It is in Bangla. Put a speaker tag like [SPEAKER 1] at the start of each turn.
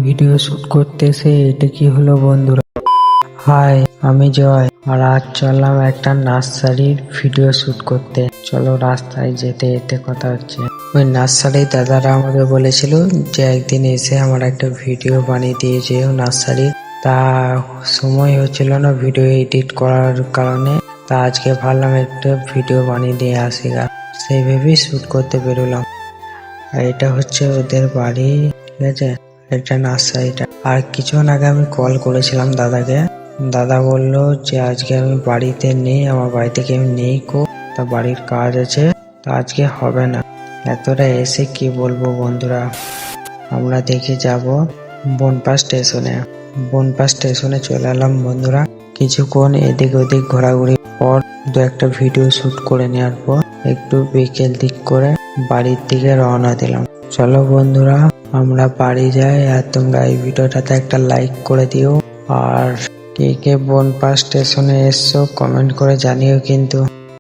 [SPEAKER 1] ভিডিও শুট করতে এসে এটা কি হলো বন্ধুরা? হাই, আমি জয়, আর আজ চললাম একটা নার্সারির ভিডিও শুট করতে। চলো, রাস্তায় যেতে যেতে কথা হচ্ছে। ওই নার্সারির দাদারা আমাকে বলেছিল যে একদিন এসে আমার একটা ভিডিও বানিয়ে দিয়ে যেও নার্সারির। তা সময় হচ্ছিল না ভিডিও এডিট করার কারণে। তা আজকে ভাবলাম একটা ভিডিও বানিয়ে দিয়ে আসি, সেই ভেবেই শুট করতে বেরোলাম। আর এটা হচ্ছে ওদের বাড়ি, ঠিক আছে? এটা নার্সারিটা। আর কিছুক্ষণ আগে আমি কল করেছিলাম দাদাকে। দাদা বললো যে আজকে আমি বাড়িতে নেই, আমার বাড়ি থেকে আমি নেই তা বাড়ির কাজ আছে, তা আজকে হবে না। এতটা এসে কি বলবো বন্ধুরা, আমরা দেখে যাব বনপাশ স্টেশনে। বনপাশ স্টেশনে চলে এলাম বন্ধুরা। কিছুক্ষণ এদিক ওদিক ঘোরাঘুরি পর দু একটা ভিডিও শুট করে নেওয়ার পর একটু বিকেল দিক করে বাড়ির দিকে রওনা দিলাম। চলো বন্ধুরা, আমরা বাড়ি যাই। আর তোমরা এই ভিডিওটাতে একটা লাইক করে দিও, আর কে কে বনপাশ স্টেশনে এসছো কমেন্ট করে জানিও কিন্তু।